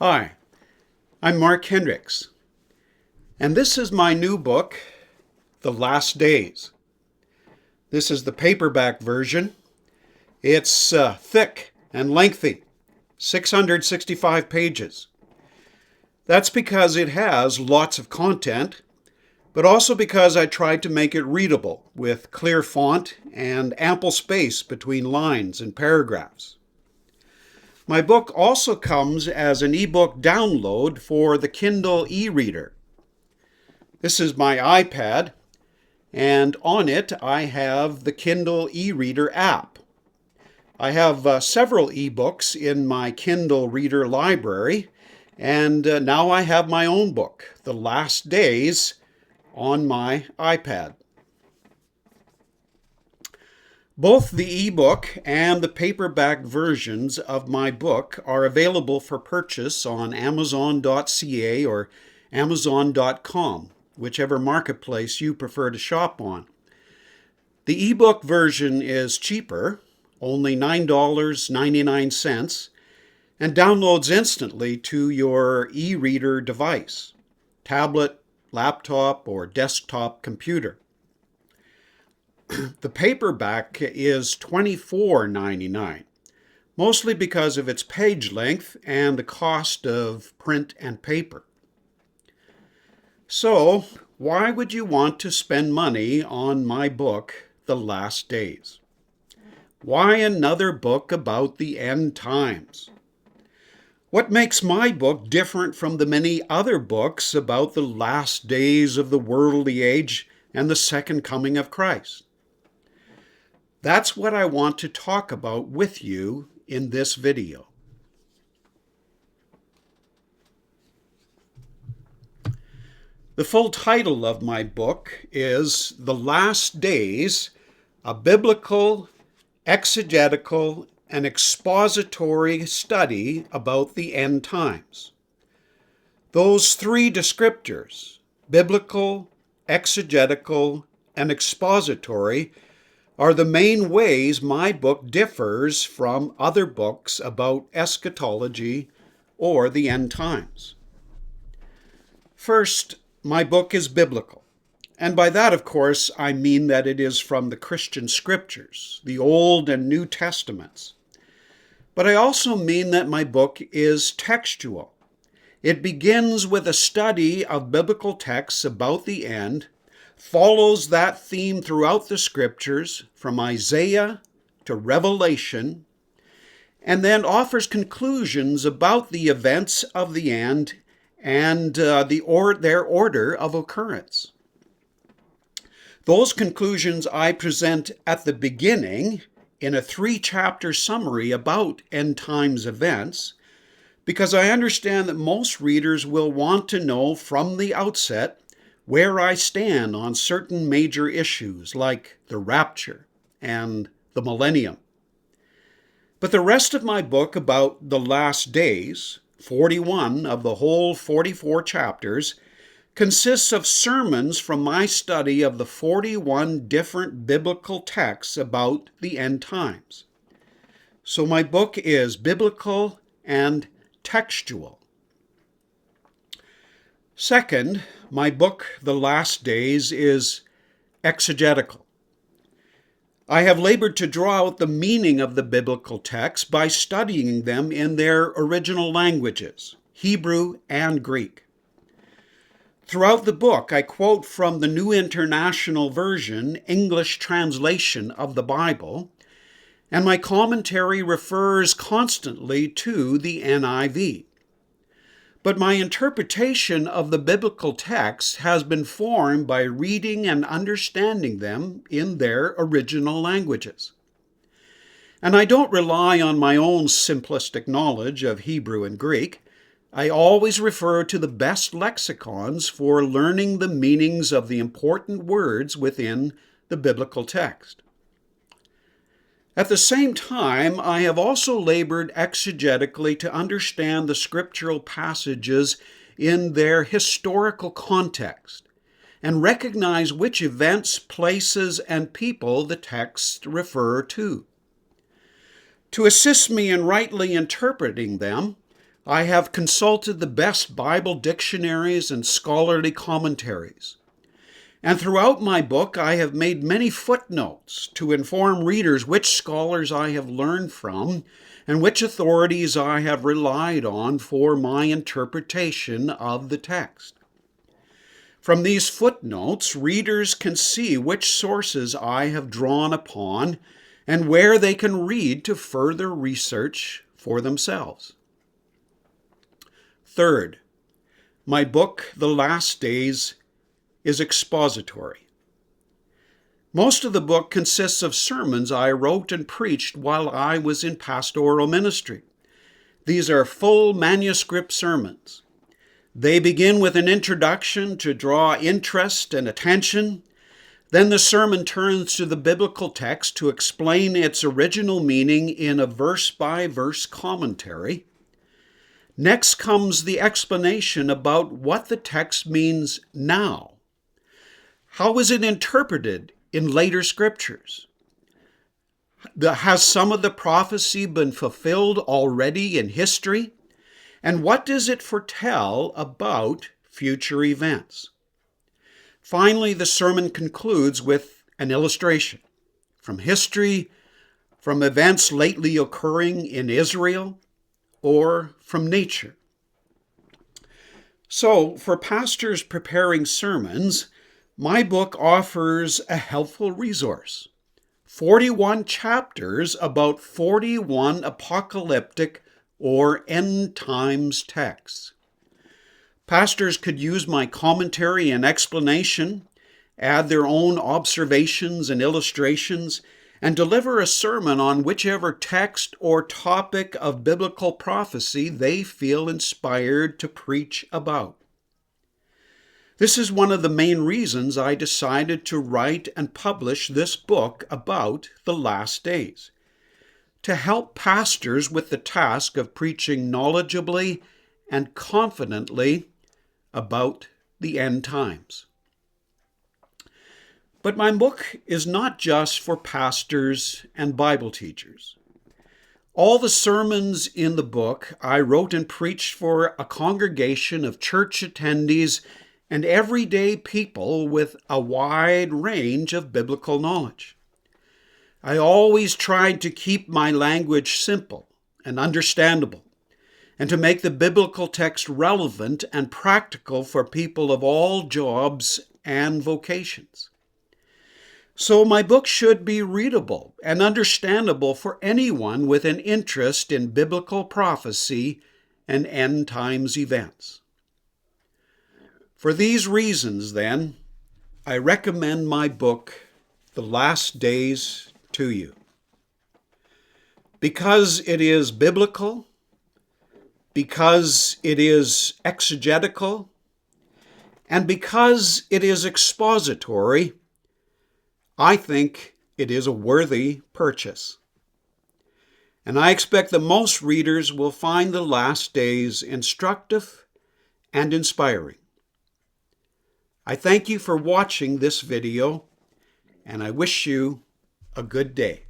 Hi, I'm Mark Hendricks, and this is my new book, The Last Days. This is the paperback version. It's thick and lengthy, 665 pages. That's because it has lots of content, but also because I tried to make it readable with clear font and ample space between lines and paragraphs. My book also comes as an ebook download for the Kindle e-reader. This is my iPad, and on it I have the Kindle e-reader app. I have several ebooks in my Kindle reader library, and now I have my own book, The Last Days, on my iPad. Both the ebook and the paperback versions of my book are available for purchase on Amazon.ca or Amazon.com, whichever marketplace you prefer to shop on. The ebook version is cheaper, only $9.99, and downloads instantly to your e-reader device, tablet, laptop, or desktop computer. The paperback is $24.99, mostly because of its page length and the cost of print and paper. So, why would you want to spend money on my book, The Last Days? Why another book about the end times? What makes my book different from the many other books about the last days of the worldly age and the second coming of Christ? That's what I want to talk about with you in this video. The full title of my book is The Last Days, a biblical, exegetical, and expository study about the end times. Those three descriptors, biblical, exegetical, and expository, are the main ways my book differs from other books about eschatology or the end times. First, my book is biblical, and by that, of course, I mean that it is from the Christian scriptures, the Old and New Testaments. But I also mean that my book is textual. It begins with a study of biblical texts about the end, follows that theme throughout the scriptures from Isaiah to Revelation, and then offers conclusions about the events of the end and their order of occurrence. Those conclusions I present at the beginning in a 3-chapter summary about end times events, because I understand that most readers will want to know from the outset where I stand on certain major issues like the rapture and the millennium. But the rest of my book about the last days, 41 of the whole 44 chapters, consists of sermons from my study of the 41 different biblical texts about the end times. So my book is biblical and textual. Second, my book, The Last Days, is exegetical. I have labored to draw out the meaning of the biblical texts by studying them in their original languages, Hebrew and Greek. Throughout the book, I quote from the New International Version, English translation of the Bible, and my commentary refers constantly to the NIV. But my interpretation of the biblical text has been formed by reading and understanding them in their original languages. And I don't rely on my own simplistic knowledge of Hebrew and Greek. I always refer to the best lexicons for learning the meanings of the important words within the biblical text. At the same time, I have also labored exegetically to understand the scriptural passages in their historical context and recognize which events, places, and people the texts refer to. To assist me in rightly interpreting them, I have consulted the best Bible dictionaries and scholarly commentaries. And throughout my book, I have made many footnotes to inform readers which scholars I have learned from and which authorities I have relied on for my interpretation of the text. From these footnotes, readers can see which sources I have drawn upon and where they can read to further research for themselves. Third, my book, The Last Days, is expository. Most of the book consists of sermons I wrote and preached while I was in pastoral ministry. These are full manuscript sermons. They begin with an introduction to draw interest and attention. Then the sermon turns to the biblical text to explain its original meaning in a verse-by-verse commentary. Next comes the explanation about what the text means now. How is it interpreted in later scriptures? Has some of the prophecy been fulfilled already in history? And what does it foretell about future events? Finally, the sermon concludes with an illustration from history, from events lately occurring in Israel, or from nature. So, for pastors preparing sermons, my book offers a helpful resource. 41 chapters about 41 apocalyptic or end times texts. Pastors could use my commentary and explanation, add their own observations and illustrations, and deliver a sermon on whichever text or topic of biblical prophecy they feel inspired to preach about. This is one of the main reasons I decided to write and publish this book about the last days, to help pastors with the task of preaching knowledgeably and confidently about the end times. But my book is not just for pastors and Bible teachers. All the sermons in the book I wrote and preached for a congregation of church attendees and everyday people with a wide range of biblical knowledge. I always tried to keep my language simple and understandable, and to make the biblical text relevant and practical for people of all jobs and vocations. So my book should be readable and understandable for anyone with an interest in biblical prophecy and end times events. For these reasons, then, I recommend my book, The Last Days, to you. Because it is biblical, because it is exegetical, and because it is expository, I think it is a worthy purchase. And I expect that most readers will find The Last Days instructive and inspiring. I thank you for watching this video, and I wish you a good day.